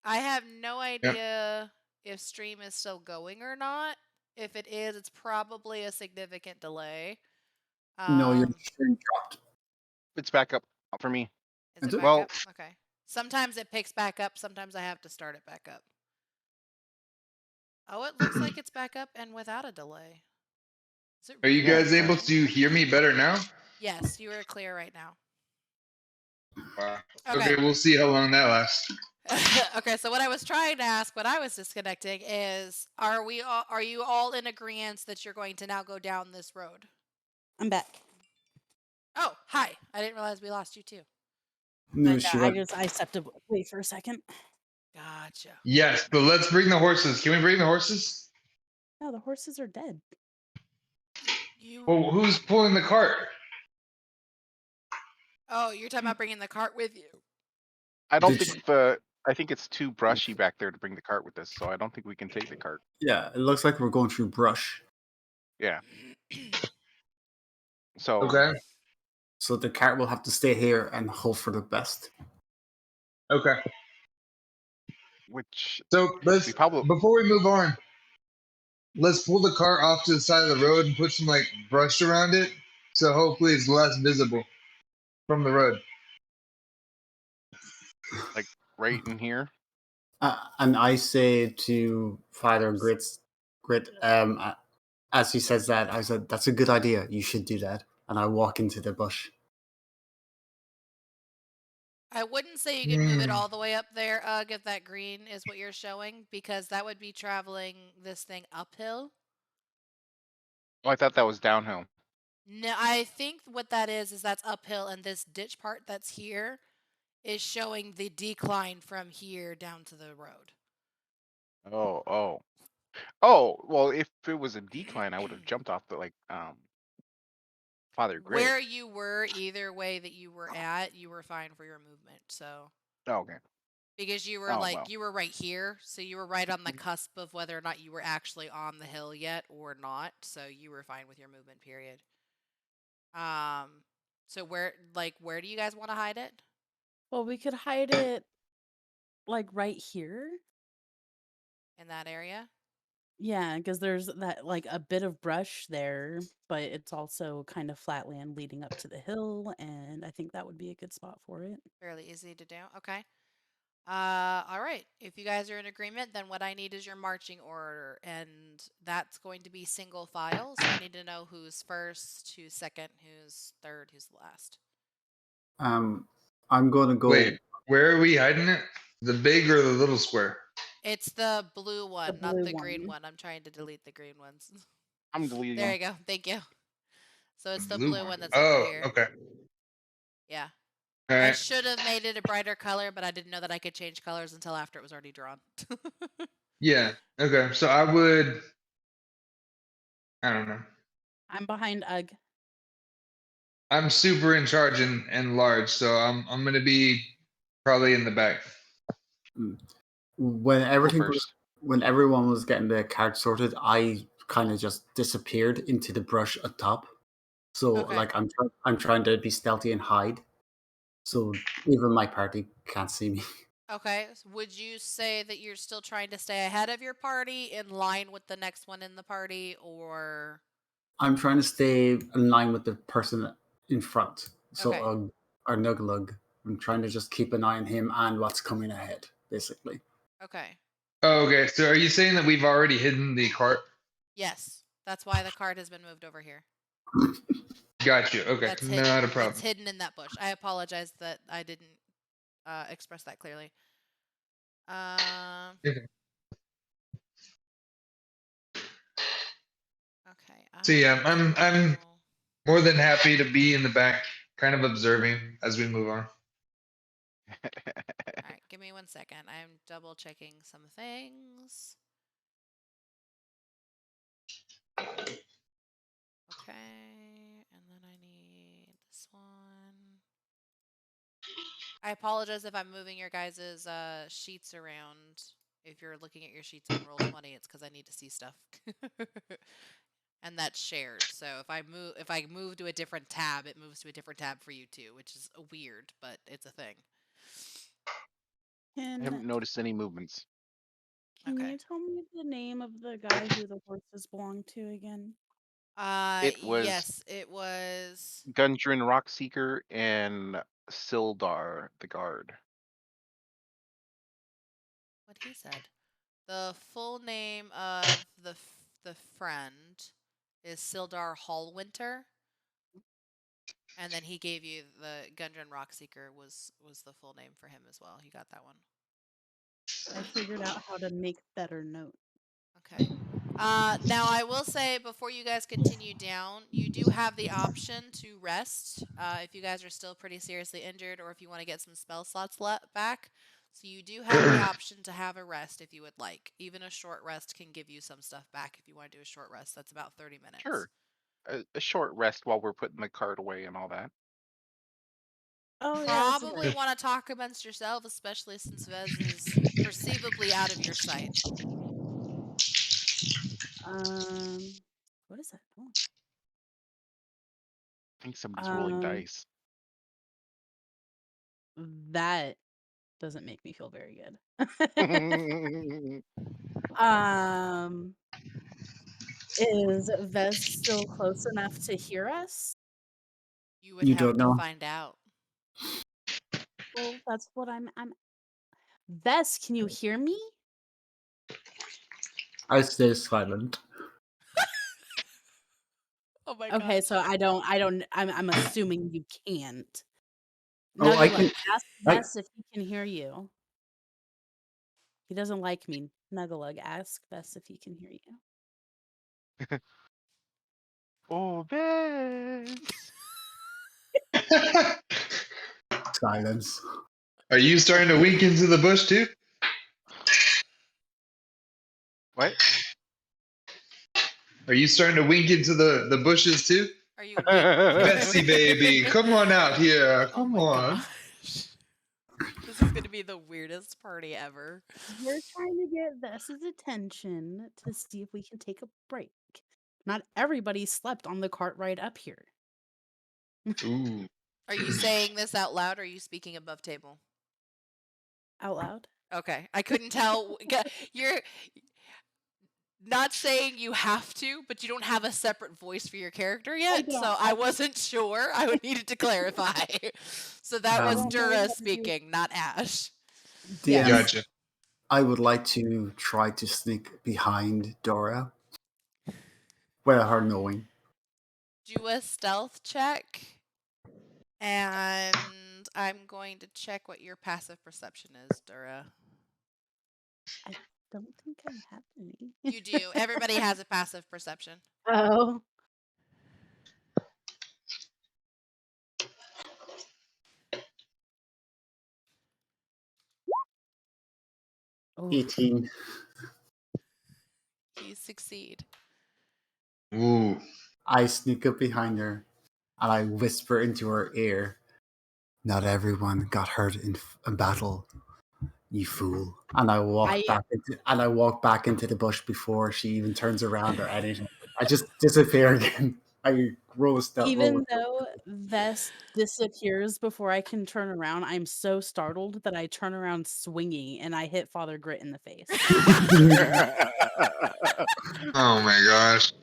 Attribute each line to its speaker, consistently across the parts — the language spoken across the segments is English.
Speaker 1: I have no
Speaker 2: Yep.
Speaker 1: idea if stream is still going or not. If it is, it's probably a significant delay.
Speaker 3: No, your stream dropped.
Speaker 4: It's back up for me.
Speaker 1: Is it
Speaker 3: Is it?
Speaker 1: back
Speaker 4: Well-
Speaker 1: up? Okay. Sometimes it picks back up. Sometimes I have to start it back up. Oh, it looks like it's back up and without a delay. Is it
Speaker 2: Are you
Speaker 1: really
Speaker 2: guys able
Speaker 1: going?
Speaker 2: to hear me better now?
Speaker 1: Yes, you are clear right now.
Speaker 2: Wow.
Speaker 1: Okay.
Speaker 2: Okay, we'll see how long that lasts.
Speaker 1: Okay, so what I was trying to ask when I was disconnecting is, are you all in agreement that you're going to now go down this road?
Speaker 5: I'm back.
Speaker 1: Oh, hi. I didn't realize we lost you too.
Speaker 3: No,
Speaker 5: No,
Speaker 3: she
Speaker 5: I
Speaker 3: went.
Speaker 5: stepped away for a second.
Speaker 1: Gotcha.
Speaker 2: Yes, but let's bring the horses. Can we bring the horses?
Speaker 5: No, the horses are dead.
Speaker 1: You.
Speaker 2: Well, who's pulling the cart?
Speaker 1: Oh, you're talking about bringing the cart with you.
Speaker 4: I don't
Speaker 3: Did
Speaker 4: think I think it's too brushy back there to bring the cart with us, so I don't think we can take the cart.
Speaker 3: Yeah, it looks like we're going through brush.
Speaker 4: Yeah. So
Speaker 2: Okay.
Speaker 3: So the cart will have to stay here and hope for the best.
Speaker 2: Okay.
Speaker 4: which
Speaker 2: So let's
Speaker 4: we probably
Speaker 2: before we move on, let's pull the cart off to the side of the road and put some like brush around it, so hopefully it's less visible from the road.
Speaker 4: like right in here.
Speaker 3: And I say to Father Grit, as he says that, I said, that's a good idea. You should do that. And I walk into the bush.
Speaker 1: I wouldn't say you can move it all the way up there, if that green is what you're showing, because that would be traveling this thing uphill.
Speaker 4: Oh, I thought that was downhill.
Speaker 1: No, I think what that is that's uphill, and this ditch part that's here is showing the decline from here down to the road.
Speaker 4: Oh, well, if it was a decline, I would have jumped off the Father Grit.
Speaker 1: Where you were, either way that you were at, you were fine for your movement. So
Speaker 4: Oh, okay.
Speaker 1: because you were
Speaker 4: well.
Speaker 1: you were right here, so you were right on the cusp of whether or not you were actually on the hill yet or not. So you were fine with your movement period. So where do you guys want to hide it?
Speaker 5: Well, we could hide it like right here.
Speaker 1: In that area?
Speaker 5: Yeah, because there's that like a bit of brush there, but it's also kind of flat land leading up to the hill, and I think that would be a good spot for it.
Speaker 1: Fairly easy to do. Okay. All right. If you guys are in agreement, then what I need is your marching order, and that's going to be single file. So I need to know who's first, who's second, who's third, who's last.
Speaker 3: I'm going to go.
Speaker 2: Wait, where are we hiding it? The big or the little square?
Speaker 1: It's the blue one, not
Speaker 5: blue
Speaker 1: the green
Speaker 5: one.
Speaker 1: one. I'm trying to delete the green ones.
Speaker 4: I'm deleting
Speaker 1: There
Speaker 4: them.
Speaker 1: you go. Thank you. So it's the
Speaker 2: Blue
Speaker 1: blue
Speaker 2: one.
Speaker 1: one that's over
Speaker 2: Oh,
Speaker 1: here.
Speaker 2: okay.
Speaker 1: Yeah.
Speaker 2: All
Speaker 1: I
Speaker 2: right.
Speaker 1: should have made it a brighter color, but I didn't know that I could change colors until after it was already drawn.
Speaker 2: Yeah. Okay. So I would. I don't know.
Speaker 5: I'm behind Ugg.
Speaker 2: I'm super in charge and large, so I'm gonna be probably in the back.
Speaker 3: When everything was,
Speaker 4: first.
Speaker 3: when everyone was getting the cart sorted, I kind of just disappeared into the brush at top. So
Speaker 1: Okay.
Speaker 3: like I'm trying to be stealthy and hide. So even my party can't see me.
Speaker 1: Okay. So would you say that you're still trying to stay ahead of your party, in line with the next one in the party, or?
Speaker 3: I'm trying to stay in line with the person in front. So
Speaker 1: Okay.
Speaker 3: our Nuglug. I'm trying to just keep an eye on him and what's coming ahead, basically.
Speaker 1: Okay.
Speaker 2: Oh, okay. So are you saying that we've already hidden the cart?
Speaker 1: Yes. That's why the card has been moved over here.
Speaker 2: Got you. Okay.
Speaker 1: That's hidden.
Speaker 2: Not a problem.
Speaker 1: It's hidden in that bush. I apologize that I didn't express that clearly.
Speaker 2: Okay.
Speaker 1: Okay.
Speaker 2: So yeah, I'm
Speaker 1: will-
Speaker 2: more than happy to be in the back, kind of observing as we move on.
Speaker 1: All right, give me 1 second. I'm double checking some things. Okay, and then I need this one. I apologize if I'm moving your guys' sheets around. If you're looking at your sheets on Roll20, it's because I need to see stuff. And that's shared. So if I move to a different tab, it moves to a different tab for you too, which is weird, but it's a thing.
Speaker 4: I
Speaker 5: Can
Speaker 4: haven't noticed any movements.
Speaker 1: Okay.
Speaker 5: you tell me the name of the guy who the horses belong to again?
Speaker 4: It was
Speaker 1: Yes, it was.
Speaker 4: Gundren Rockseeker and Sildar the guard.
Speaker 1: What he said. The full name of the friend is Sildar Hallwinter, and then he gave you the Gundren Rockseeker was the full name for him as well. You got that one.
Speaker 5: I figured out how to make better note.
Speaker 1: Okay. Now I will say before you guys continue down, you do have the option to rest if you guys are still pretty seriously injured, or if you want to get some spell slots back. So you do have the option to have a rest if you would like. Even a short rest can give you some stuff back if you want to do a short rest. That's about 30 minutes.
Speaker 4: Sure. A short rest while we're putting the cart away and all that.
Speaker 5: Oh, yeah, that's
Speaker 1: Probably
Speaker 5: right.
Speaker 1: want to talk amongst yourself, especially since Vez is perceivably out of your sight.
Speaker 5: What is that doing?
Speaker 4: I think somebody's rolling dice.
Speaker 5: That doesn't make me feel very good. Is Vez still close enough to hear us?
Speaker 1: You would
Speaker 3: You
Speaker 1: have
Speaker 3: don't
Speaker 1: to
Speaker 3: know.
Speaker 1: find out.
Speaker 5: Well, that's what I'm. Vez, can you hear me?
Speaker 3: I stay silent.
Speaker 1: Oh my
Speaker 5: Okay,
Speaker 1: gosh.
Speaker 5: so I'm assuming you can't.
Speaker 3: Oh, I
Speaker 5: Nuggalug,
Speaker 3: can.
Speaker 5: ask
Speaker 3: I,
Speaker 5: Vez if he can hear you. He doesn't like me. Nuggalug, ask Vez if he can hear you.
Speaker 4: Oh, Vez!
Speaker 3: silence.
Speaker 2: Are you starting to wink into the bush too?
Speaker 4: What?
Speaker 2: Are you starting to wink into the bushes too?
Speaker 1: Are you winking?
Speaker 2: Bessie baby, come on out here.
Speaker 1: Oh
Speaker 2: Come
Speaker 1: my
Speaker 2: on.
Speaker 1: gosh. This is going to be the weirdest party ever.
Speaker 5: We're trying to get Vez's attention to see if we can take a break. Not everybody slept on the cart ride up here.
Speaker 2: Ooh.
Speaker 1: Are you saying this out loud or are you speaking above table?
Speaker 5: Out loud.
Speaker 1: Okay. I couldn't tell. You're not saying you have to, but you don't have a separate voice for your character yet.
Speaker 5: don't.
Speaker 1: So I wasn't sure. I needed to clarify. So that was
Speaker 3: Um,
Speaker 1: Dura speaking, not Ash.
Speaker 3: DM,
Speaker 2: Gotcha.
Speaker 3: I would like to try to sneak behind Dora without her knowing.
Speaker 1: Do a stealth check. And I'm going to check what your passive perception is, Dura.
Speaker 5: I don't think I have any.
Speaker 1: You do. Everybody has a passive perception.
Speaker 5: Oh. Oh.
Speaker 3: 18.
Speaker 1: You succeed.
Speaker 2: Ooh.
Speaker 3: I sneak up behind her and I whisper into her ear, "Not everyone got hurt in battle, you fool." And I walk back into the bush before she even turns around or anything. I just disappear again. I
Speaker 5: Even though Vest disappears before I can turn around, I'm so startled that I turn around swinging and I hit Father Grit in the face.
Speaker 2: Oh my gosh.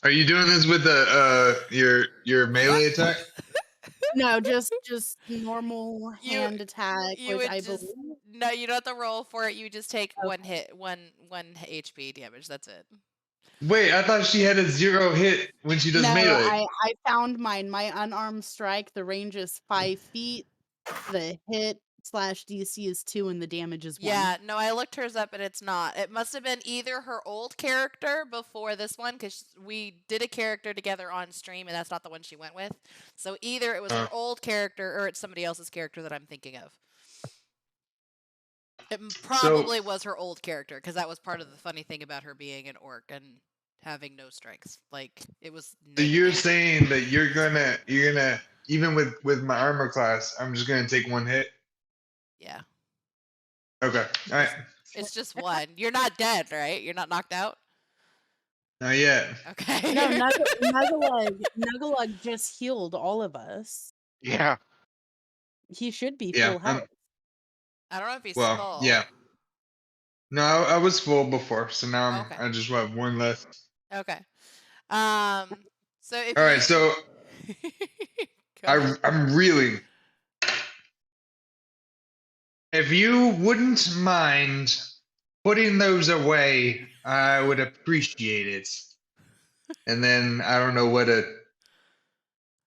Speaker 2: Are you doing this with your melee attack?
Speaker 5: No, just normal hand attack,
Speaker 1: You
Speaker 5: which
Speaker 1: would
Speaker 5: I
Speaker 1: just
Speaker 5: believe.
Speaker 1: no. You don't have to roll for it. You just take
Speaker 5: Okay.
Speaker 1: one hit, one HP damage. That's it.
Speaker 2: Wait, I thought she had a 0 hit when she does
Speaker 5: No,
Speaker 2: melee.
Speaker 5: I found mine. My unarmed strike, the range is 5 feet. The hit / DC is 2 and the damage is 1.
Speaker 1: Yeah, no, I looked hers up and it's not. It must have been either her old character before this one, because we did a character together on stream and that's not the one she went with. So either it was her old character or it's somebody else's character that I'm thinking of. It probably was her old character, because that was part of the funny thing about her being an orc and having no strengths. Like, it was
Speaker 2: So you're
Speaker 1: negative.
Speaker 2: saying that you're gonna even with my armor class, I'm just gonna take 1 hit.
Speaker 1: Yeah.
Speaker 2: Okay. All right.
Speaker 1: It's just one. You're not dead, right? You're not knocked out?
Speaker 2: Not yet.
Speaker 1: Okay.
Speaker 5: No, Nuggalug just healed all of us.
Speaker 4: Yeah.
Speaker 5: He should be
Speaker 2: Yeah,
Speaker 5: full health.
Speaker 1: I don't know if he's
Speaker 2: Well,
Speaker 1: full.
Speaker 2: yeah. No, I was full before, so now
Speaker 1: Okay.
Speaker 2: I just have one less.
Speaker 1: Okay. So if
Speaker 2: All right,
Speaker 1: you
Speaker 2: so
Speaker 1: Go ahead.
Speaker 2: I'm reeling. If you wouldn't mind putting those away, I would appreciate it. And then I don't know what to.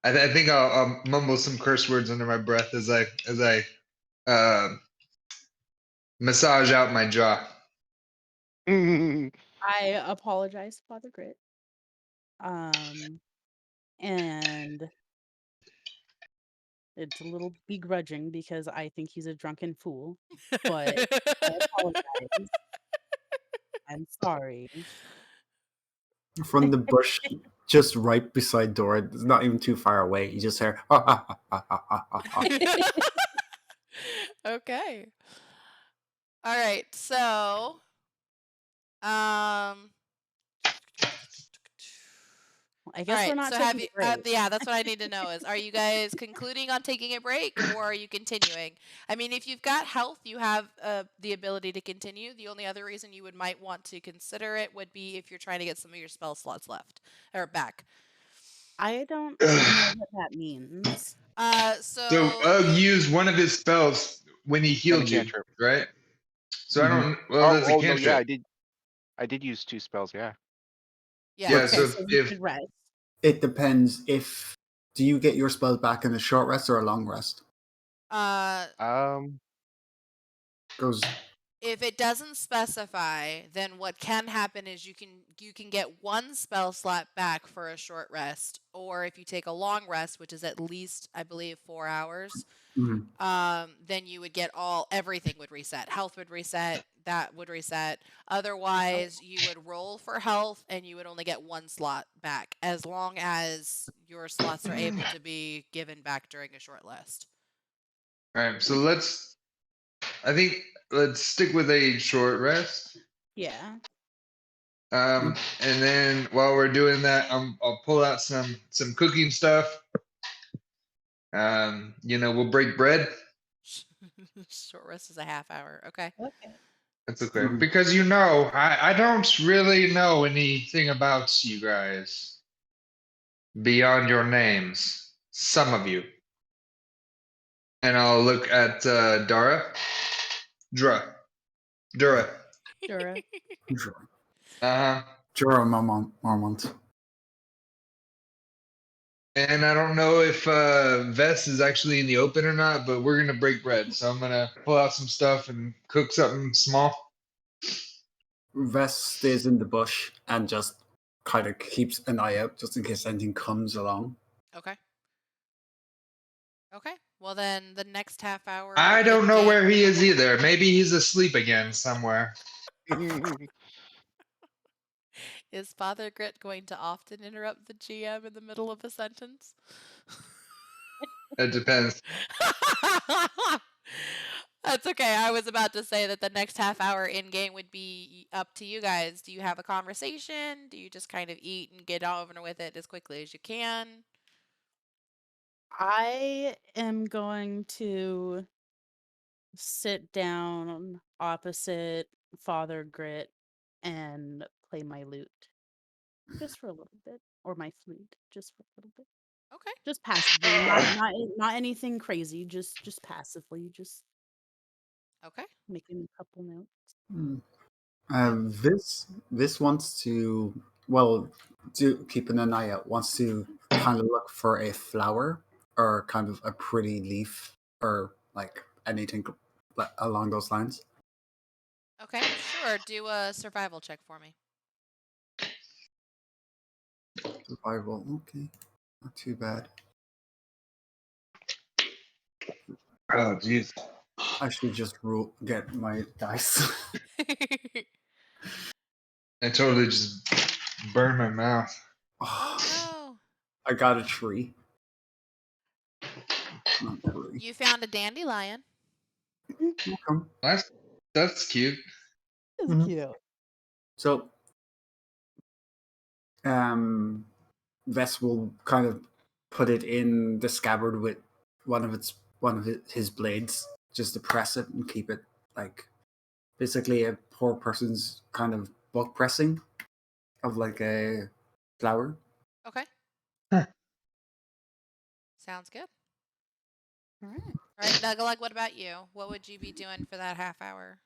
Speaker 2: I think I'll mumble some curse words under my breath as I massage out my jaw.
Speaker 5: I apologize, Father Grit. And it's a little begrudging because I think he's a drunken fool, but I apologize. I'm sorry.
Speaker 3: From the bush just right beside Dora. It's not even too far away. You just hear ha ha ha ha ha ha ha.
Speaker 1: Okay. All right. So, um,
Speaker 5: I
Speaker 1: all
Speaker 5: guess we're
Speaker 1: right.
Speaker 5: not
Speaker 1: So have
Speaker 5: taking
Speaker 1: you?
Speaker 5: a break.
Speaker 1: Yeah, that's what I need to know. Is are you guys concluding on taking a break, or are you continuing? I mean, if you've got health, you have the ability to continue. The only other reason you might want to consider it would be if you're trying to get some of your spell slots left or back.
Speaker 5: I don't know what that means.
Speaker 2: So
Speaker 1: So
Speaker 2: used one of his spells when he
Speaker 4: An
Speaker 2: healed you,
Speaker 4: cantrip.
Speaker 2: right? So I
Speaker 3: Mhm.
Speaker 2: don't. Well, that's a
Speaker 4: Oh no, yeah,
Speaker 2: cantrip.
Speaker 4: I did use 2 spells, yeah.
Speaker 1: yeah.
Speaker 2: Yeah.
Speaker 5: Okay,
Speaker 2: So
Speaker 5: so we
Speaker 2: if
Speaker 5: should rest.
Speaker 3: It depends if do you get your spells back in a short rest or a long rest?
Speaker 4: Um,
Speaker 3: Goes
Speaker 1: If it doesn't specify, then what can happen is you can get one spell slot back for a short rest, or if you take a long rest, which is at least I believe 4 hours,
Speaker 3: mhm.
Speaker 1: then you would get everything would reset. Health would reset, that would reset. Otherwise, you would roll for health and you would only get one slot back as long as your slots are able to be given back during a short rest.
Speaker 2: all right, so I think let's stick with a short rest.
Speaker 5: Yeah.
Speaker 2: And then while we're doing that, I'll pull out some cooking stuff. We'll break bread.
Speaker 1: Short rest is a half hour. Okay.
Speaker 5: Okay.
Speaker 2: That's okay.
Speaker 3: Mhm.
Speaker 2: Because I don't really know anything about you guys beyond your names. Some of you. And I'll look at Dara. Dura.
Speaker 5: Dura.
Speaker 3: Sure.
Speaker 2: Uh-huh.
Speaker 3: Sure, Marmont.
Speaker 2: And I don't know if Vess is actually in the open or not, but we're gonna break bread. So I'm gonna pull out some stuff and cook something small.
Speaker 3: Vess stays in the bush and just kind of keeps an eye out just in case anything comes along.
Speaker 1: Okay. Okay. Well, then the next half hour
Speaker 2: I don't
Speaker 1: in
Speaker 2: know
Speaker 1: game.
Speaker 2: where he is either. Maybe he's asleep again somewhere.
Speaker 1: Is Father Grit going to often interrupt the GM in the middle of a sentence?
Speaker 2: It depends.
Speaker 1: That's okay. I was about to say that the next half hour in game would be up to you guys. Do you have a conversation? Do you just kind of eat and get over with it as quickly as you can?
Speaker 5: I am going to sit down opposite Father Grit and play my lute. Just for a little bit. Or my flute. Just for a little bit.
Speaker 1: Okay.
Speaker 5: Just passively. Not anything crazy. Just passively. Just
Speaker 1: Okay.
Speaker 5: making a couple notes.
Speaker 3: Hmm.
Speaker 1: Yeah.
Speaker 3: This wants to keeping an eye out. Wants to kind of look for a flower or kind of a pretty leaf or like anything along those lines.
Speaker 1: Okay. Sure. Do a survival check for me.
Speaker 3: Survival, okay, not too bad.
Speaker 2: Oh, jeez.
Speaker 3: I should just get my dice.
Speaker 2: I totally just burned my mouth.
Speaker 1: Oh
Speaker 3: Oh,
Speaker 1: no.
Speaker 3: I got a tree. Not tree.
Speaker 1: You found a dandelion.
Speaker 3: Okay.
Speaker 2: That's cute.
Speaker 5: It's
Speaker 3: Mhm.
Speaker 5: cute.
Speaker 3: So, Vess will kind of put it in the scabbard with one of his blades, just depress it and keep it like basically a poor person's kind of book pressing of like a flower.
Speaker 1: Okay.
Speaker 2: Huh.
Speaker 1: Sounds good.
Speaker 5: All right.
Speaker 1: All right, Nugalug, what about you? What would you be doing for that half hour?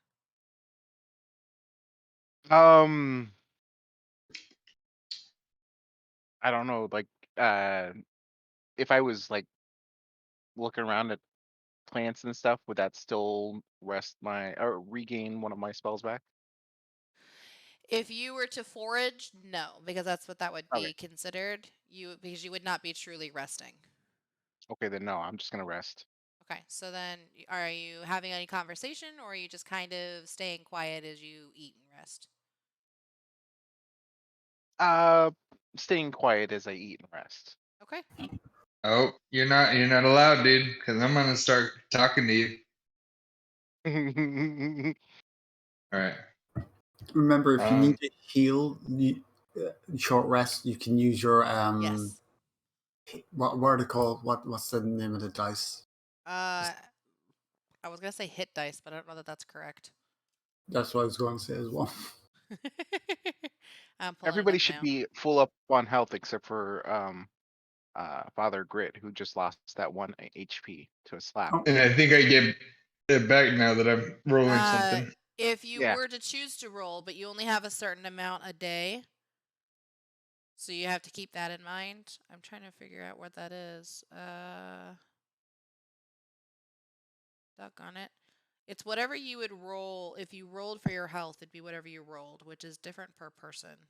Speaker 4: I don't know, like, if I was like looking around at plants and stuff, would that still rest my or regain one of my spells back?
Speaker 1: If you were to forage, no, because that's what that would
Speaker 4: Okay.
Speaker 1: be considered. Because you would not be truly resting.
Speaker 4: Okay, then no, I'm just gonna rest.
Speaker 1: Okay, so then are you having any conversation, or are you just kind of staying quiet as you eat and rest?
Speaker 4: Staying quiet as I eat and rest.
Speaker 1: Okay.
Speaker 2: Oh, you're not allowed, dude, because I'm gonna start talking to you. All right.
Speaker 3: Remember, if you
Speaker 2: Um,
Speaker 3: need to heal, short rest, you can use your
Speaker 1: Yes.
Speaker 3: What are they called? What's the name of the dice?
Speaker 1: I was gonna say hit dice, but I don't know that that's correct.
Speaker 3: That's what I was going to say as well.
Speaker 1: I'm pulling it
Speaker 4: Everybody
Speaker 1: up
Speaker 4: should
Speaker 1: now.
Speaker 4: be full up on health except for Father Grit, who just lost that 1 HP to a slap.
Speaker 3: Oh,
Speaker 2: and I think I get it back now that I'm rolling something.
Speaker 1: If you
Speaker 4: Yeah.
Speaker 1: were to choose to roll, but you only have a certain amount a day, so you have to keep that in mind. I'm trying to figure out what that is. Doggone it. It's whatever you would roll. If you rolled for your health, it'd be whatever you rolled, which is different per person.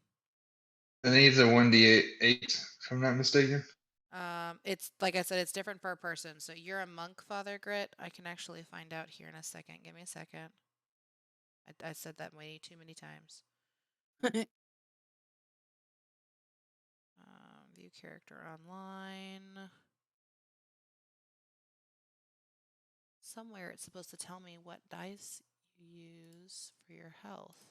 Speaker 2: I think it's a 1d8, if I'm not mistaken.
Speaker 1: It's like I said, it's different per person. So you're a monk, Father Grit. I can actually find out here in a second. Give me a second. I said that way too many times. View character online. Somewhere it's supposed to tell me what dice you use for your health.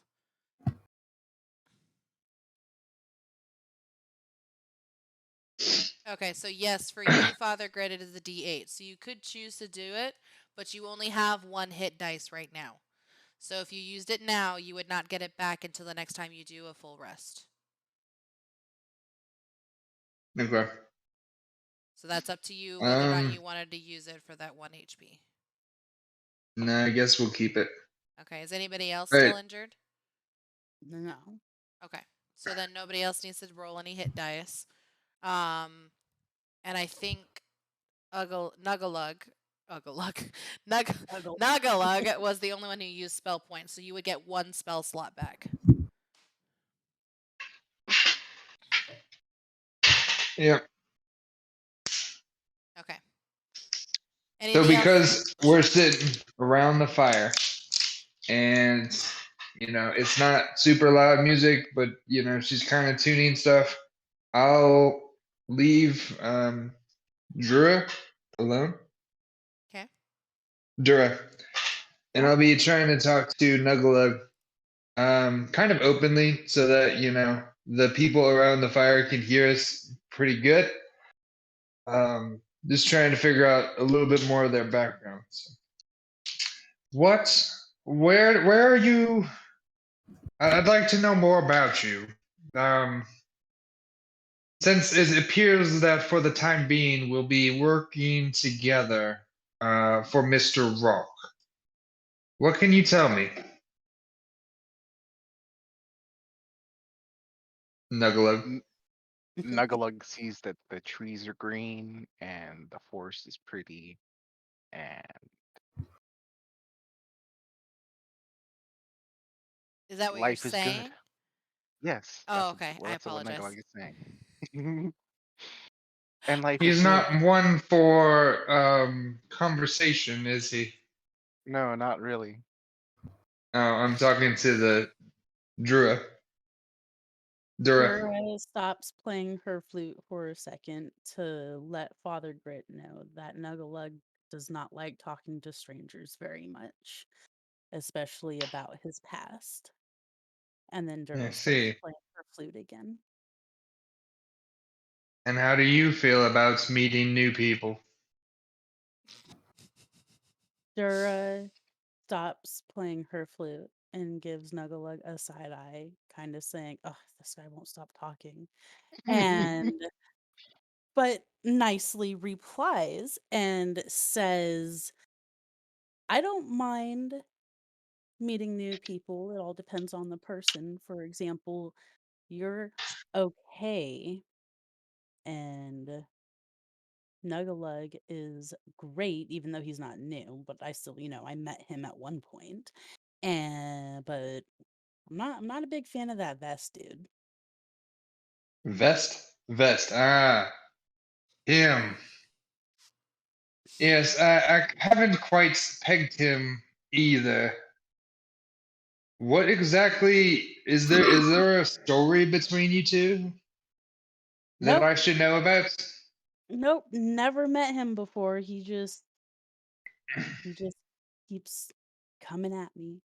Speaker 1: Okay, so yes, for you, Father Grit, it is a D8. So you could choose to do it, but you only have one hit dice right now. So if you used it now, you would not get it back until the next time you do a full rest.
Speaker 2: Okay.
Speaker 1: So that's up to you whether or not
Speaker 2: Um,
Speaker 1: you wanted to use it for that 1 HP.
Speaker 2: no, I guess we'll keep it.
Speaker 1: Okay, is anybody else
Speaker 2: Right.
Speaker 1: still injured?
Speaker 5: No.
Speaker 1: Okay, so then nobody else needs to roll any hit dice. And I think Nugalug was the only one who used spell points, so you would get 1 spell slot back.
Speaker 2: Yeah.
Speaker 1: Okay.
Speaker 2: So
Speaker 1: Anybody else?
Speaker 2: because we're sitting around the fire, and it's not super loud music, but she's kind of tuning stuff. I'll leave Drura alone.
Speaker 1: Okay.
Speaker 2: Dura. And I'll be trying to talk to Nugalug kind of openly so that, the people around the fire can hear us pretty good. Just trying to figure out a little bit more of their backgrounds. Where are you? I'd like to know more about you. Since it appears that for the time being we'll be working together for Mr. Rock. What can you tell me? Nugalug.
Speaker 4: Nugalug sees that the trees are green and the forest is pretty, and
Speaker 1: Is that what
Speaker 4: life
Speaker 1: you're
Speaker 4: is good.
Speaker 1: saying?
Speaker 4: Yes.
Speaker 1: Oh, okay. I
Speaker 4: That's what
Speaker 1: apologize.
Speaker 4: Nugalug is saying. And life
Speaker 2: He's
Speaker 4: is good.
Speaker 2: not one for conversation, is he?
Speaker 4: No, not really.
Speaker 2: Oh, I'm talking to the Drura. Dura.
Speaker 5: Dura stops playing her flute for a second to let Father Grit know that Nugalug does not like talking to strangers very much, especially about his past. And then
Speaker 2: I
Speaker 5: Dura starts
Speaker 2: see.
Speaker 5: playing her flute again.
Speaker 2: And how do you feel about meeting new people?
Speaker 5: Dura stops playing her flute and gives Nugalug a side eye, kind of saying, "Oh, this guy won't stop talking." And but nicely replies and says, "I don't mind meeting new people. It all depends on the person. For example, you're okay, and Nugalug is great, even though he's not new, but I still, I met him at one point. But I'm not a big fan of that vest, dude.
Speaker 2: Vest. Ah, him. Yes, I haven't quite pegged him either. What exactly is there? Is there a story between you two that
Speaker 5: Nope.
Speaker 2: I should know about?
Speaker 5: Nope, never met him before. He just keeps coming at me.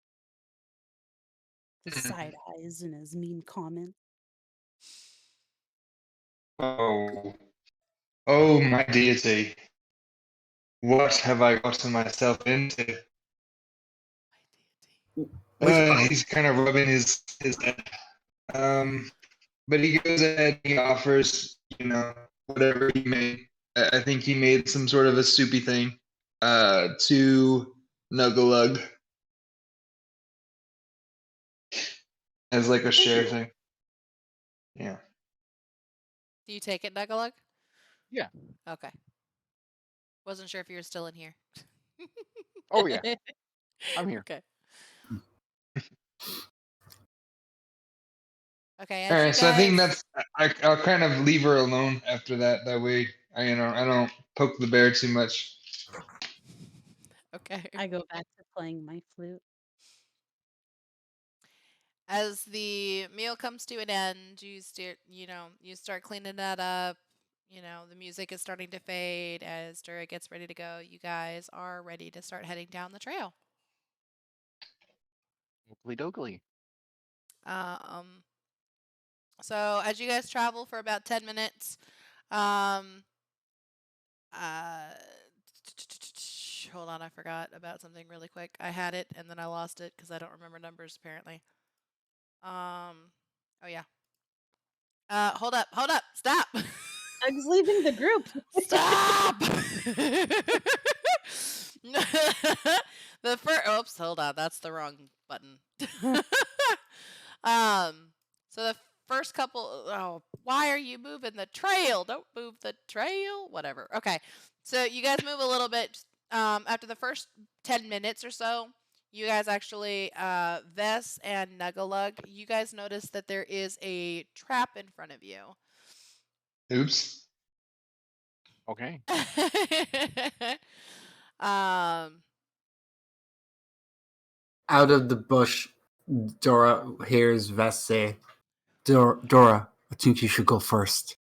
Speaker 5: The side eyes and his mean comments.
Speaker 2: Oh, my deity. What have I gotten myself into? He's kind of rubbing his head. But he goes ahead and he offers, whatever he made. I think he made some sort of a soupy thing to Nugalug as like a share thing. Yeah.
Speaker 1: Do you take it, Nugalug?
Speaker 4: Yeah.
Speaker 1: Okay. Wasn't sure if you were still in here.
Speaker 4: Oh yeah, I'm here.
Speaker 1: Okay. Okay.
Speaker 2: All
Speaker 1: As you
Speaker 2: right, so I think
Speaker 1: guys,
Speaker 2: I'll kind of leave her alone after that. That way, I don't poke the bear too much.
Speaker 1: okay.
Speaker 5: I go back to playing my flute.
Speaker 1: As the meal comes to an end, you start cleaning that up. The music is starting to fade as Dura gets ready to go. You guys are ready to start heading down the trail.
Speaker 4: Oogly doogly.
Speaker 1: So as you guys travel for about 10 minutes, um, hold on, I forgot about something really quick. I had it and then I lost it because I don't remember numbers apparently. Oh yeah. Hold up, stop.
Speaker 5: Doug's leaving the group.
Speaker 1: Stop! Oops, hold on, that's the wrong button. So the first couple, why are you moving the trail? Don't move the trail. Whatever. Okay. So you guys move a little bit. After the first 10 minutes or so, you guys actually, Vess and Nugalug, you guys notice that there is a trap in front of you.
Speaker 2: Oops.
Speaker 4: Okay.
Speaker 3: Out of the bush, Dora hears Vess say, Dora, I think you should go first.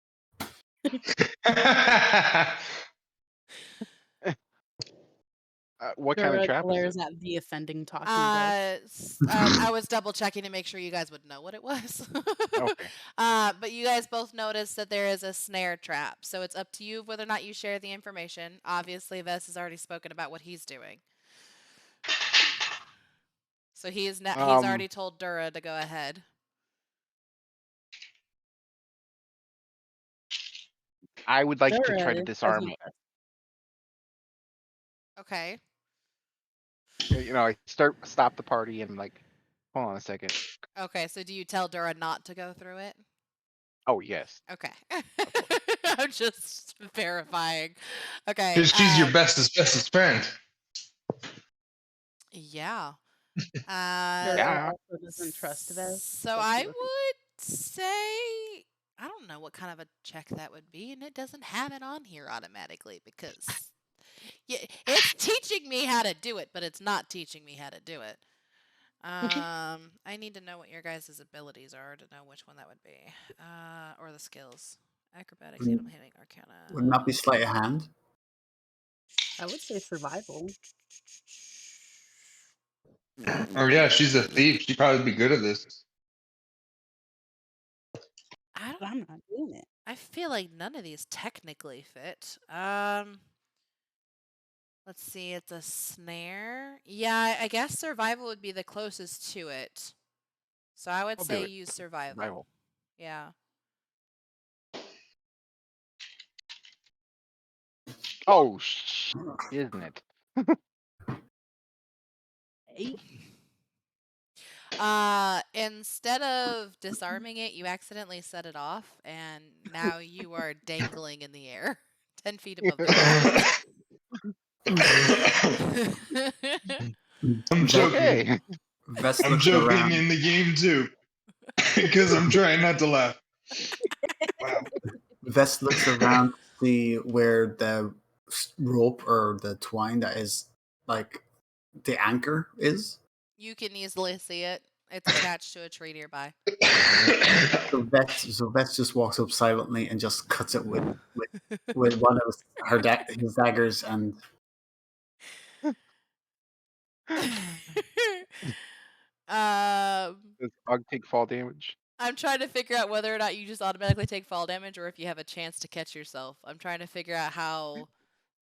Speaker 4: What kind of
Speaker 5: Dura
Speaker 4: trap is
Speaker 5: glares
Speaker 4: it?
Speaker 5: at the offending talking bush.
Speaker 1: I was double checking to make sure you guys would know what it was.
Speaker 4: Okay.
Speaker 1: But you guys both noticed that there is a snare trap. So it's up to you whether or not you share the information. Obviously, Vess has already spoken about what he's doing. So he's already told Dura to go ahead.
Speaker 4: I would like to try
Speaker 5: Dura
Speaker 4: to disarm
Speaker 5: doesn't
Speaker 4: it.
Speaker 5: trust.
Speaker 1: Okay.
Speaker 4: I stop the party and like, hold on a second.
Speaker 1: Okay, so do you tell Dura not to go through it?
Speaker 4: Oh yes.
Speaker 1: Okay. I'm just verifying. Okay.
Speaker 2: Because she's your bestest friend.
Speaker 1: Yeah.
Speaker 5: Dura
Speaker 4: Yeah.
Speaker 5: also doesn't trust Vess.
Speaker 1: So
Speaker 5: she
Speaker 1: I
Speaker 5: doesn't-
Speaker 1: would say I don't know what kind of a check that would be, and it doesn't have it on here automatically because it's teaching me how to do it, but it's not teaching me how to do it. I need to know what your guys' abilities are to know which one that would be, or the skills. Acrobatics,
Speaker 3: Mm.
Speaker 1: animal handling, arcana.
Speaker 3: Wouldn't that be sleight of hand?
Speaker 5: I would say survival.
Speaker 2: Or yeah, she's a thief. She'd probably be good at this.
Speaker 5: But I'm not doing it.
Speaker 1: I feel like none of these technically fit. Let's see, it's a snare. Yeah, I guess survival would be the closest to it. So I would
Speaker 4: I'll do
Speaker 1: say
Speaker 4: it.
Speaker 1: use survival.
Speaker 4: Survival.
Speaker 1: Yeah.
Speaker 4: Oh, isn't it?
Speaker 5: Eight.
Speaker 1: Instead of disarming it, you accidentally set it off, and now you are dangling in the air, 10 feet above the ground.
Speaker 2: I'm joking.
Speaker 4: Okay.
Speaker 3: Vest
Speaker 2: I'm
Speaker 3: looks
Speaker 2: joking
Speaker 3: around.
Speaker 2: in the game too, because I'm trying not to laugh. Wow.
Speaker 3: Vest looks around to see where the rope or the twine that is like the anchor is.
Speaker 1: You can easily see it. It's attached to a tree nearby.
Speaker 3: So Vest just walks up silently and just cuts it with one of his daggers, and
Speaker 4: Does Bug take fall damage?
Speaker 1: I'm trying to figure out whether or not you just automatically take fall damage or if you have a chance to catch yourself. I'm trying to figure out how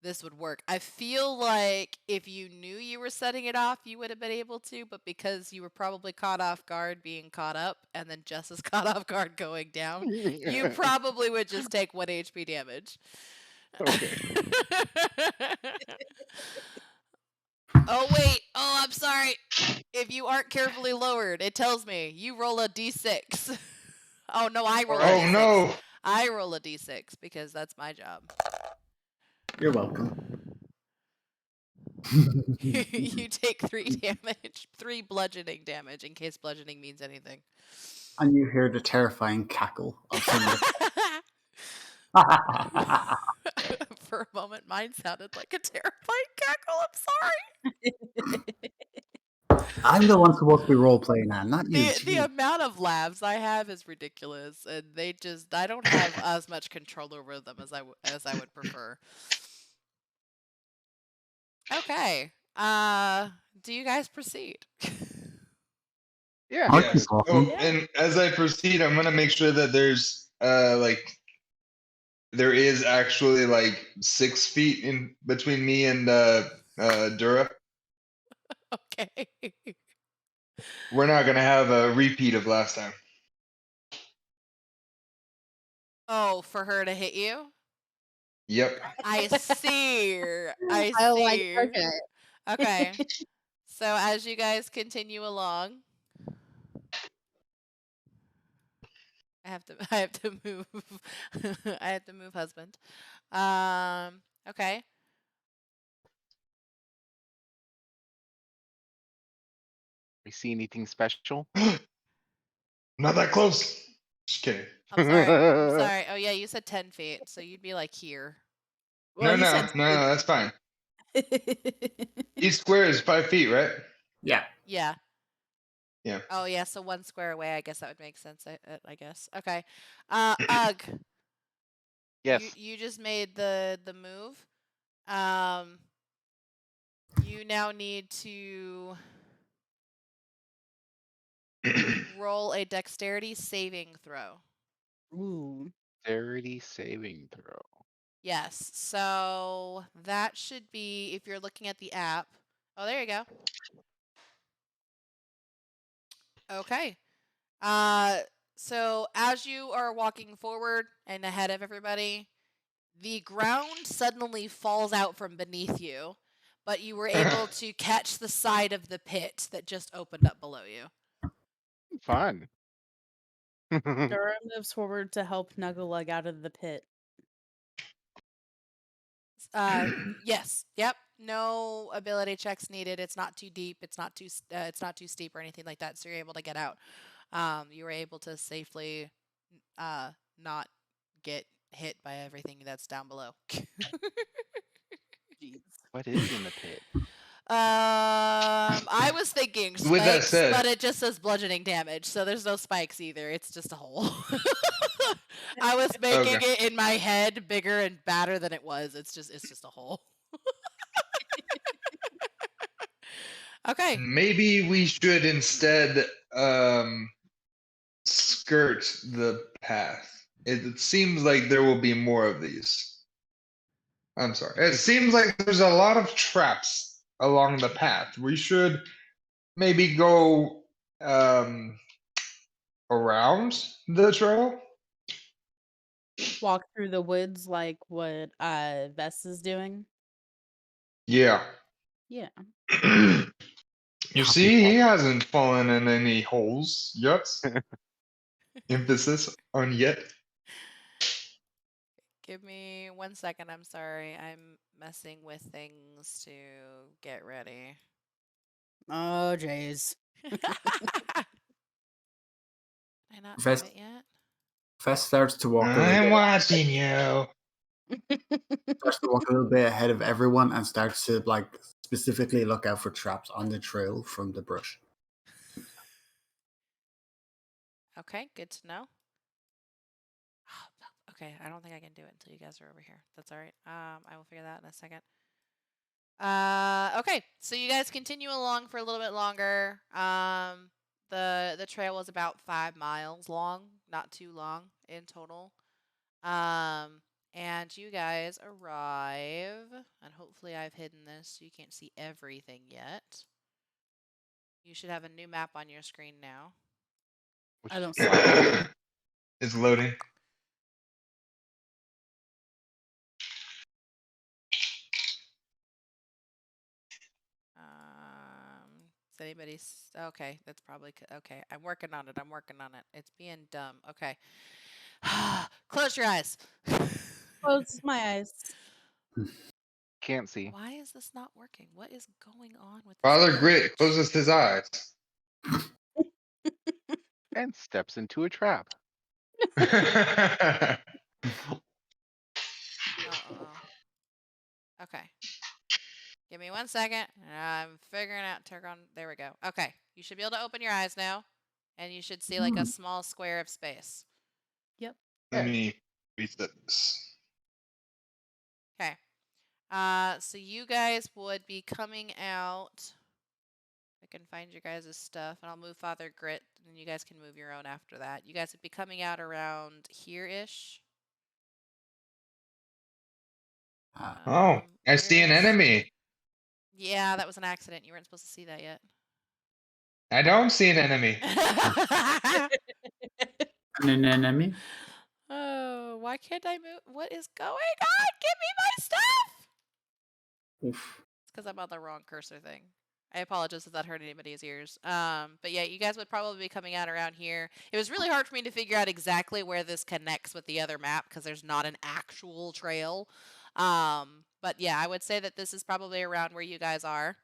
Speaker 1: this would work. I feel like if you knew you were setting it off, you would have been able to, but because you were probably caught off guard being caught up and then just as caught off guard going down, you probably would just take 1 HP damage.
Speaker 4: Okay.
Speaker 1: Oh, wait. Oh, I'm sorry. If you aren't carefully lowered, it tells me you roll a d6. Oh, no, I roll a
Speaker 2: Oh
Speaker 1: d6.
Speaker 2: no.
Speaker 1: I roll a d6 because that's my job.
Speaker 3: you're welcome.
Speaker 1: You take 3 damage, 3 bludgeoning damage, in case bludgeoning means anything.
Speaker 3: And you hear the terrifying cackle of someone.
Speaker 1: For a moment, mine sounded like a terrifying cackle. I'm sorry.
Speaker 3: I'm the one supposed to be role playing that, not you.
Speaker 1: The
Speaker 3: Jeez.
Speaker 1: amount of laughs I have is ridiculous, and I don't have as much control over them as I would prefer. Okay. Do you guys proceed?
Speaker 4: Yeah.
Speaker 3: I'll
Speaker 2: Yes.
Speaker 3: keep
Speaker 2: Oh,
Speaker 3: walking.
Speaker 2: and as I proceed, I'm gonna make sure that there's there is actually like 6 feet in between me and Dura.
Speaker 1: Okay.
Speaker 2: We're not gonna have a repeat of last time.
Speaker 1: Oh, for her to hit you?
Speaker 2: Yep.
Speaker 1: I see. I
Speaker 6: Oh, like
Speaker 1: see.
Speaker 6: okay.
Speaker 1: Okay. So as you guys continue along, I have to move. I have to move, husband. Okay.
Speaker 4: I see anything special?
Speaker 2: Not that close. Just kidding.
Speaker 1: I'm sorry. I'm sorry. Oh yeah, you said 10 feet, so you'd be like here.
Speaker 6: Well, he
Speaker 2: No,
Speaker 6: said
Speaker 2: that's fine. Each square is 5 feet, right?
Speaker 3: Yeah.
Speaker 1: Yeah.
Speaker 2: Yeah.
Speaker 1: Oh yeah, so 1 square away. I guess that would make sense. I guess. Okay. Ugh.
Speaker 4: Yes.
Speaker 1: You just made the move. You now need to roll a dexterity saving throw.
Speaker 5: Ooh.
Speaker 4: Dexterity saving throw.
Speaker 1: Yes. So that should be if you're looking at the app. Oh, there you go. Okay. So as you are walking forward and ahead of everybody, the ground suddenly falls out from beneath you, but you were able to catch the side of the pit that just opened up below you.
Speaker 4: Fun.
Speaker 5: Dora moves forward to help Nuggulug out of the pit.
Speaker 1: Yes. Yep. No ability checks needed. It's not too deep. It's not too steep or anything like that. So you're able to get out. You were able to safely not get hit by everything that's down below.
Speaker 5: Jeez.
Speaker 4: What is in the pit?
Speaker 1: I was thinking
Speaker 2: With that
Speaker 1: spikes,
Speaker 2: said-
Speaker 1: but it just says bludgeoning damage, so there's no spikes either. It's just a hole. I was making
Speaker 2: Okay.
Speaker 1: it in my head bigger and badder than it was. It's just a hole. Okay.
Speaker 2: Maybe we should instead skirt the path. It seems like there will be more of these. I'm sorry. It seems like there's a lot of traps along the path. We should maybe go around the trail.
Speaker 5: Walk through the woods like what Vess is doing.
Speaker 2: Yeah.
Speaker 5: Yeah.
Speaker 2: You see, he hasn't fallen in any holes yet. Emphasis on yet.
Speaker 1: Give me 1 second. I'm sorry. I'm messing with things to get ready.
Speaker 5: Oh, jeez.
Speaker 1: Did I not
Speaker 3: Vest-
Speaker 1: save it yet?
Speaker 3: Fest starts to walk a little
Speaker 2: I'm
Speaker 3: bit.
Speaker 2: watching you.
Speaker 3: Starts to walk a little bit ahead of everyone and starts to like specifically look out for traps on the trail from the brush.
Speaker 1: Okay, good to know. Okay, I don't think I can do it until you guys are over here. That's all right. I will figure that out in a second. Okay, so you guys continue along for a little bit longer. The trail was about 5 miles long, not too long in total. And you guys arrive, and hopefully I've hidden this so you can't see everything yet. You should have a new map on your screen now.
Speaker 5: I don't see it.
Speaker 2: It's loading.
Speaker 1: Is anybody okay? That's probably okay. I'm working on it. I'm working on it. It's being dumb. Okay. Close your eyes.
Speaker 5: Close my eyes.
Speaker 4: Can't see.
Speaker 1: Why is this not working? What is going on with this
Speaker 2: Father
Speaker 1: page?
Speaker 2: Grit closes his eyes.
Speaker 4: And steps into a trap.
Speaker 1: Okay. Give me 1 second. I'm figuring out Turgon. There we go. Okay. You should be able to open your eyes now. And you should see like a small square of space.
Speaker 5: Yep.
Speaker 2: Let me reset this.
Speaker 1: Okay. So you guys would be coming out. I can find your guys' stuff, and I'll move Father Grit, and you guys can move your own after that. You guys would be coming out around here-ish.
Speaker 2: Oh, I see an enemy.
Speaker 1: Yeah, that was an accident. You weren't supposed to see that yet.
Speaker 2: I don't see an enemy.
Speaker 3: An enemy?
Speaker 1: Oh, why can't I move? What is going on? Give me my stuff!
Speaker 3: Oof.
Speaker 1: It's because I'm on the wrong cursor thing. I apologize if that hurt anybody's ears. But yeah, you guys would probably be coming out around here. It was really hard for me to figure out exactly where this connects with the other map because there's not an actual trail. But yeah, I would say that this is probably around where you guys are.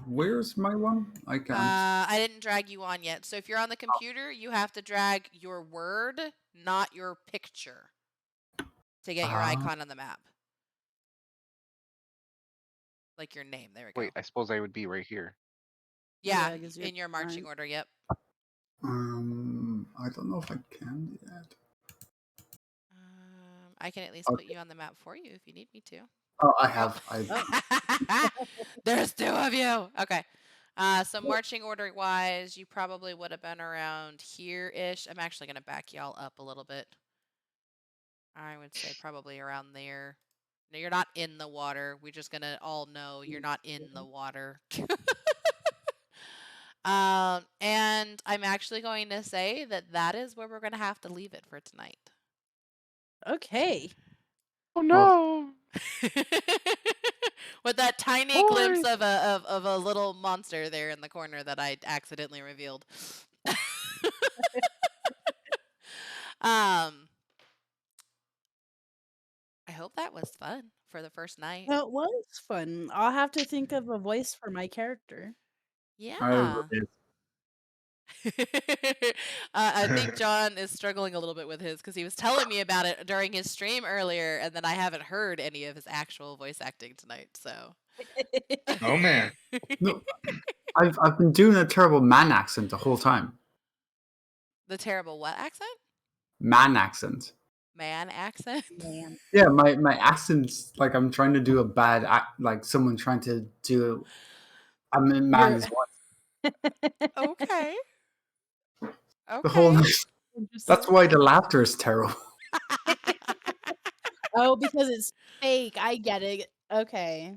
Speaker 3: Where's my one? I can't.
Speaker 1: I didn't drag you on yet. So if you're on the computer, you have to drag your word, not your picture, to get your icon on the map. Like your name. There we go.
Speaker 4: Wait, I suppose I would be right here.
Speaker 1: Yeah,
Speaker 5: Yeah, 'cause you're
Speaker 1: in your marching
Speaker 5: fine.
Speaker 1: order, yep.
Speaker 3: I don't know if I can do that.
Speaker 1: I can at least put you on the map for you if you need me to.
Speaker 3: Oh, I have.
Speaker 1: There's 2 of you. Okay. So marching order wise, you probably would have been around here-ish. I'm actually going to back y'all up a little bit. I would say probably around there. No, you're not in the water. We're just going to all know you're not in the water. And I'm actually going to say that that is where we're going to have to leave it for tonight.
Speaker 5: Okay.
Speaker 4: Oh no!
Speaker 1: With that tiny glimpse of a little monster there in the corner that I accidentally revealed. I hope that was fun for the first night.
Speaker 5: That was fun. I'll have to think of a voice for my character.
Speaker 1: Yeah. I think John is struggling a little bit with his because he was telling me about it during his stream earlier, and then I haven't heard any of his actual voice acting tonight. So.
Speaker 2: Oh man.
Speaker 3: No, I've been doing a terrible man accent the whole time.
Speaker 1: The terrible what accent?
Speaker 3: Man accent.
Speaker 1: Man accent?
Speaker 5: Man.
Speaker 3: Yeah, my accent's like I'm trying to do a bad act, like someone trying to do a man's voice.
Speaker 1: Okay.
Speaker 3: The whole
Speaker 1: Okay.
Speaker 3: that's why the laughter is terrible.
Speaker 5: Oh, because it's fake. I get it. Okay.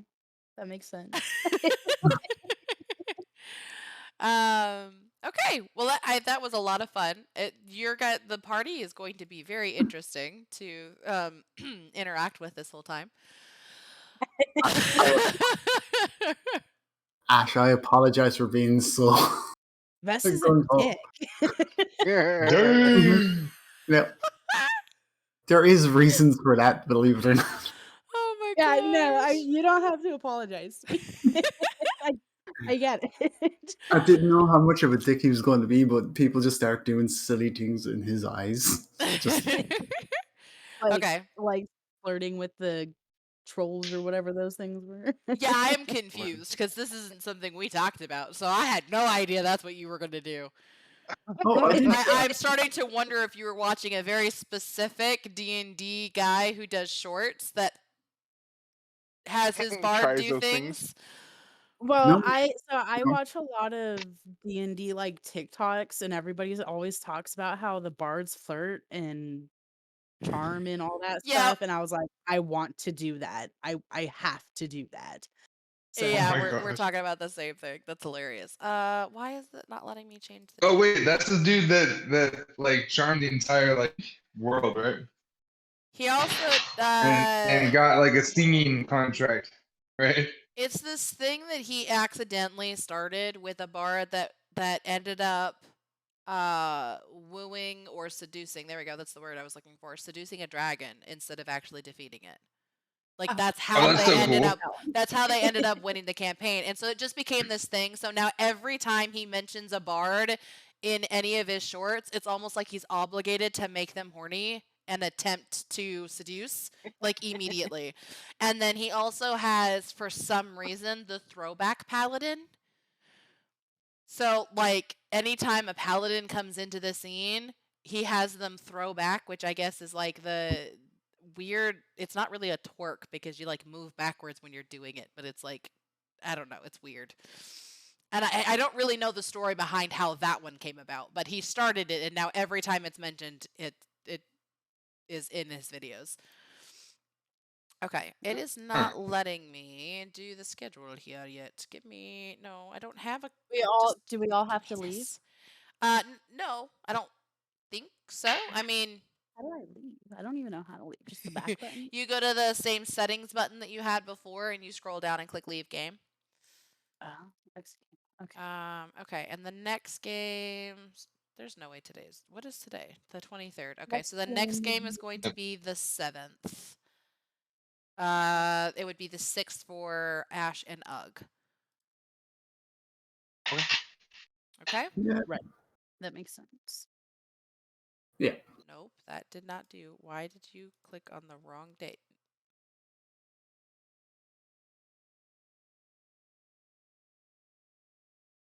Speaker 5: That makes sense.
Speaker 1: Okay. Well, that was a lot of fun. The party is going to be very interesting to interact with this whole time.
Speaker 3: Ash, I apologize for being so.
Speaker 5: Vess is a
Speaker 3: Going home.
Speaker 5: dick.
Speaker 2: Dang.
Speaker 3: No, there is reasons for that, believe it or not.
Speaker 1: Oh my
Speaker 5: Yeah, no,
Speaker 1: gosh.
Speaker 5: you don't have to apologize to me. I get it.
Speaker 3: I didn't know how much of a dick he was going to be, but people just start doing silly things in his eyes. Just
Speaker 1: Okay.
Speaker 5: Like flirting with the trolls or whatever those things were.
Speaker 1: Yeah, I am confused because this isn't something we talked about. So I had no idea that's what you were going to do.
Speaker 3: oh, I didn't.
Speaker 1: I'm starting to wonder if you were watching a very specific D&D guy who does shorts that has his bard
Speaker 4: Tries
Speaker 1: do
Speaker 4: those things.
Speaker 1: things.
Speaker 5: Well,
Speaker 3: No.
Speaker 5: I watch a lot of D&D like TikToks, and everybody's always talks about how the bards flirt and charm and all that
Speaker 1: Yep.
Speaker 5: stuff, and I was like, I want to do that. I have to do that. So
Speaker 1: Yeah,
Speaker 2: my
Speaker 1: we're
Speaker 2: gosh.
Speaker 1: talking about the same thing. That's hilarious. Why is it not letting me change the
Speaker 2: Oh wait, that's the dude that like charmed the entire like world, right?
Speaker 1: He also
Speaker 2: And got like a singing contract, right?
Speaker 1: it's this thing that he accidentally started with a bard that ended up wooing or seducing. There we go. That's the word I was looking for. Seducing a dragon instead of actually defeating it. Like that's how
Speaker 2: that's
Speaker 1: they
Speaker 2: so
Speaker 1: ended
Speaker 2: cool.
Speaker 1: up that's how they ended up winning the campaign. And so it just became this thing. So now every time he mentions a bard in any of his shorts, it's almost like he's obligated to make them horny and attempt to seduce like immediately. And then he also has for some reason the throwback paladin. So like anytime a paladin comes into the scene, he has them throw back, which I guess is like the weird, it's not really a twerk because you like move backwards when you're doing it, but it's like I don't know, it's weird. And I don't really know the story behind how that one came about, but he started it and now every time it's mentioned it is in his videos. Okay, it is not letting me do the schedule here yet. Give me no, I don't have a
Speaker 5: do we all have to leave?
Speaker 1: Jesus. No, I don't think so. I mean,
Speaker 5: How do I leave? I don't even know how to leave. Just the back button.
Speaker 1: you go to the same settings button that you had before, and you scroll down and click Leave Game.
Speaker 5: Next game. Okay.
Speaker 1: Okay, and the next game. There's no way today's. What is today? The 23rd. Okay,
Speaker 5: Next
Speaker 1: so the next game is going to be the 7th. It would be the 6th for Ash and Ugg. Okay.
Speaker 3: Yeah.
Speaker 5: Right. That makes sense.
Speaker 3: Yeah.
Speaker 1: Nope, that did not do. Why did you click on the wrong date?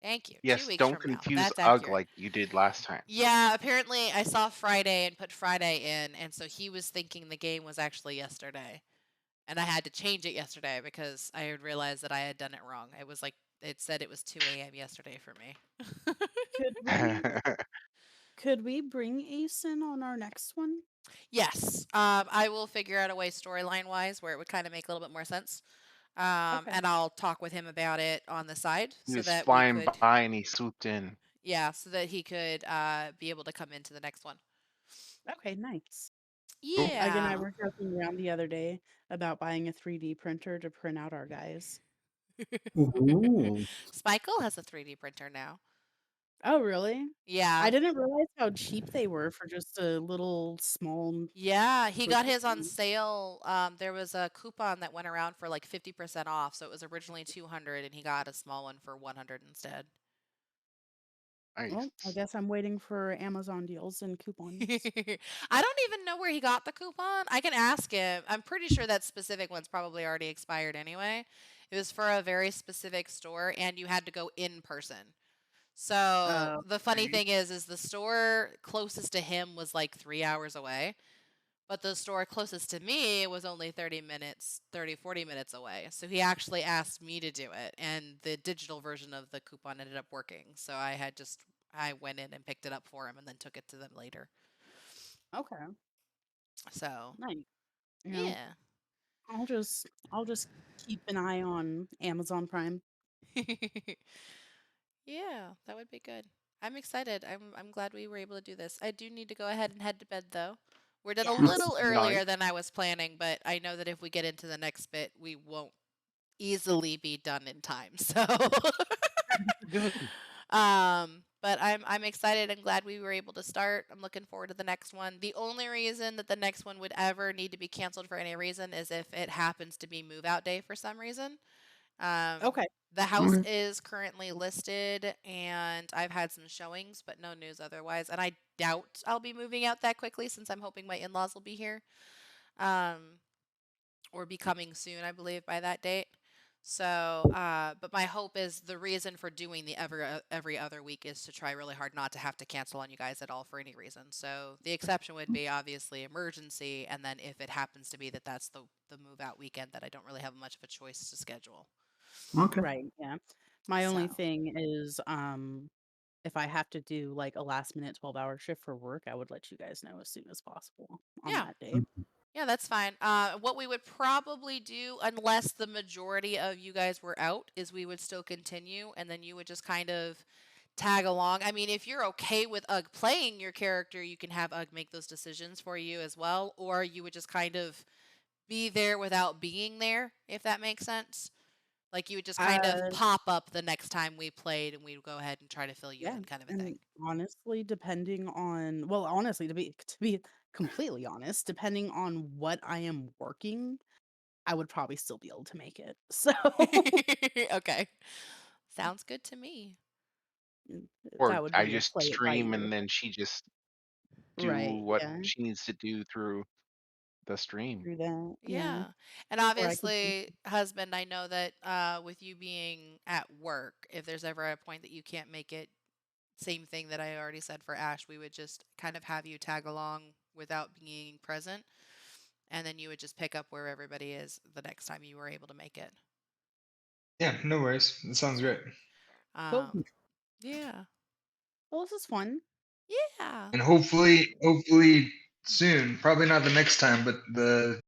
Speaker 1: Thank you. 2
Speaker 4: Yes,
Speaker 1: weeks
Speaker 4: don't
Speaker 1: from now.
Speaker 4: confuse
Speaker 1: That's
Speaker 4: UGG
Speaker 1: accurate.
Speaker 4: like you did last time.
Speaker 1: Yeah, apparently I saw Friday and put Friday in, and so he was thinking the game was actually yesterday. And I had to change it yesterday because I had realized that I had done it wrong. It was like it said it was 2 a.m. yesterday for me.
Speaker 5: Could we bring Ace in on our next one?
Speaker 1: Yes, I will figure out a way storyline wise where it would kind of make a little bit more sense.
Speaker 5: Okay.
Speaker 1: And I'll talk with him about it on the side
Speaker 4: He
Speaker 1: so
Speaker 4: was
Speaker 1: that we
Speaker 4: flying
Speaker 1: could,
Speaker 4: by and he swooped in.
Speaker 1: yeah, so that he could be able to come into the next one.
Speaker 5: Okay, nice.
Speaker 1: Yeah.
Speaker 5: Ugg and I were joking around the other day about buying a 3D printer to print out our guys.
Speaker 3: Ooh.
Speaker 1: Spike'll has a 3D printer now.
Speaker 5: Oh, really?
Speaker 1: Yeah.
Speaker 5: I didn't realize how cheap they were for just a little small.
Speaker 1: Yeah, he got his on
Speaker 5: printer.
Speaker 1: sale. There was a coupon that went around for like 50% off, so it was originally 200 and he got a small one for 100 instead.
Speaker 4: Nice.
Speaker 5: Well, I guess I'm waiting for Amazon deals and coupons.
Speaker 1: I don't even know where he got the coupon. I can ask him. I'm pretty sure that specific one's probably already expired anyway. It was for a very specific store and you had to go in person. So the funny thing is the store closest to him was like 3 hours away. But the store closest to me was only 40 minutes away. So he actually asked me to do it. And the digital version of the coupon ended up working. So I went in and picked it up for him and then took it to them later.
Speaker 5: Okay.
Speaker 1: So
Speaker 5: Nice. You know,
Speaker 1: Yeah.
Speaker 5: I'll just keep an eye on Amazon Prime.
Speaker 1: Yeah, that would be good. I'm excited. I'm glad we were able to do this. I do need to go ahead and head to bed though. We're done a
Speaker 5: Yes.
Speaker 1: little
Speaker 4: Nice.
Speaker 1: earlier than I was planning, but I know that if we get into the next bit, we won't easily be done in time. So
Speaker 4: Good.
Speaker 1: but I'm excited and glad we were able to start. I'm looking forward to the next one. The only reason that the next one would ever need to be canceled for any reason is if it happens to be move out day for some reason.
Speaker 5: Okay.
Speaker 1: The house
Speaker 3: Okay.
Speaker 1: is currently listed and I've had some showings, but no news otherwise. And I doubt I'll be moving out that quickly since I'm hoping my in-laws will be here. Or be coming soon, I believe, by that date. So, but my hope is the reason for doing the every other week is to try really hard not to have to cancel on you guys at all for any reason. So the exception would be obviously emergency, and then if it happens to be that that's the move out weekend, that I don't really have much of a choice to schedule.
Speaker 3: Okay.
Speaker 5: Right. Yeah. My only
Speaker 1: So.
Speaker 5: thing is, if I have to do like a last minute 12-hour shift for work, I would let you guys know as soon as possible on
Speaker 1: Yeah.
Speaker 5: that day.
Speaker 1: Yeah, that's fine. What we would probably do, unless the majority of you guys were out, is we would still continue, and then you would just kind of tag along. I mean, if you're okay with Ugg playing your character, you can have Ugg make those decisions for you as well, or you would just kind of be there without being there, if that makes sense. Like you would just kind of pop up the next time we played, and we'd go ahead and try to fill you
Speaker 5: Yeah.
Speaker 1: in, kind of a
Speaker 5: And
Speaker 1: thing.
Speaker 5: honestly, depending on, well, honestly, to be completely honest, depending on what I am working, I would probably still be able to make it. So
Speaker 1: Okay. Sounds good to me.
Speaker 4: Or
Speaker 5: that would
Speaker 4: I
Speaker 5: be a
Speaker 4: just
Speaker 5: play it by
Speaker 4: stream
Speaker 5: ear.
Speaker 4: and then she just do
Speaker 5: Right.
Speaker 4: what
Speaker 5: Yeah.
Speaker 4: she needs to do through the stream.
Speaker 5: Through that. Yeah.
Speaker 1: Yeah. And
Speaker 5: Or I could
Speaker 1: obviously, husband, I know that with you being at work, if there's ever a point that you can't make it, same thing that I already said for Ash, we would just kind of have you tag along without being present. And then you would just pick up where everybody is the next time you were able to make it.
Speaker 2: Yeah, no worries. It sounds great.
Speaker 5: Cool.
Speaker 1: Yeah.
Speaker 5: Well, this is fun.
Speaker 1: Yeah.
Speaker 2: And hopefully soon. Probably not the next time, but the